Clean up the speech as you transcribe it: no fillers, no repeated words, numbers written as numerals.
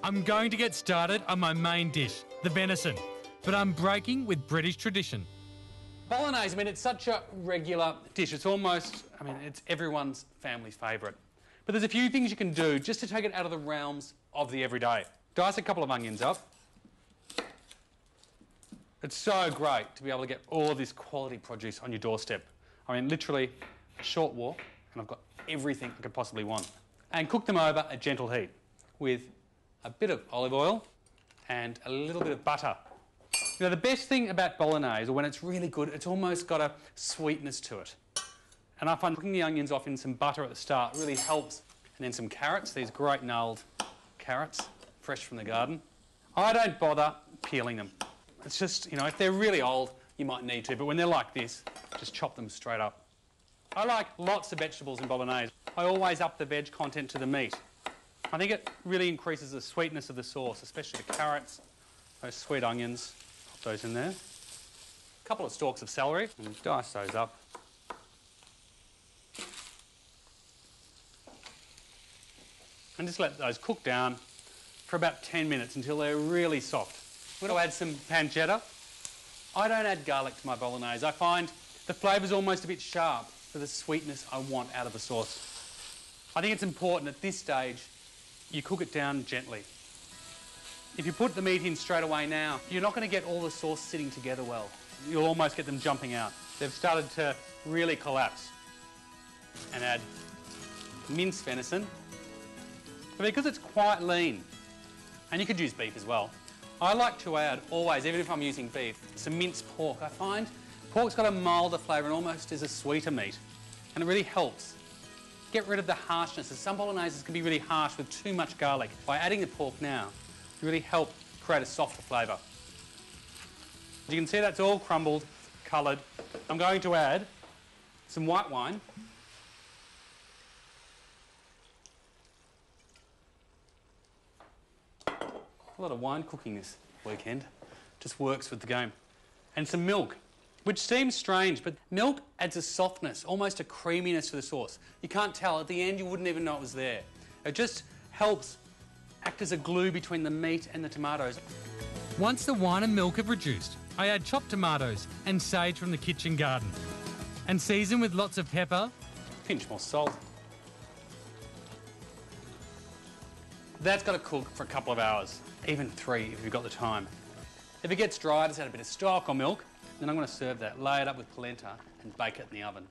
I'm going to get started on my main dish, the venison, but I'm breaking with British tradition. Bolognese, I mean, it's such a regular dish. It's almost, I mean, it's everyone's family's favourite. But there's a few things you can do just to take it out of the realms of the everyday. Dice a couple of onions up. It's so great to be able to get all of this quality produce on your doorstep. I mean, literally a short walk and I've got everything I could possibly want. And cook them over a gentle heat with a bit of olive oil and a little bit of butter. You know, the best thing about bolognese, or when it's really good, it's almost got a sweetness to it. And I find cooking the onions off in some butter at the start really helps. And then some carrots, these great gnarled carrots, fresh from the garden. I don't bother peeling them. It's just, you know, if they're really old, you might need to, but when they're like this, just chop them straight up. I like lots of vegetables in bolognese. I always up the veg content to the meat. I think it really increases the sweetness of the sauce, especially the carrots, those sweet onions. Pop those in there. A couple of stalks of celery, and dice those up. And just let those cook down for about 10 minutes until they're really soft. I'm going to add some pancetta. I don't add garlic to my bolognese. I find the flavour's almost a bit sharp for the sweetness I want out of the sauce. I think it's important at this stage you cook it down gently. If you put the meat in straight away now, you're not going to get all the sauce sitting together well. You'll almost get them jumping out. They've started to really collapse. And add minced venison. But because it's quite lean, and you could use beef as well, I like to add, always, even if I'm using beef, some minced pork. I find pork's got a milder flavour and almost is a sweeter meat. And it really helps get rid of the harshness. Some bologneses can be really harsh with too much garlic. By adding the pork now, you really help create a softer flavour. You can see that's all crumbled, coloured. I'm going to add some white wine. A lot of wine cooking this weekend. Just works with the game. And some milk, which seems strange, but milk adds a softness, almost a creaminess to the sauce. You can't tell. At the end, you wouldn't even know it was there. It just helps act as a glue between the meat and the tomatoes. Once the wine and milk have reduced, I add chopped tomatoes and sage from the kitchen garden and season with lots of pepper. Pinch more salt. That's got to cook for a couple of hours, even 3 if you've got the time. If it gets dry, just add a bit of stock or milk. Then I'm going to serve that, lay it up with polenta and bake it in the oven.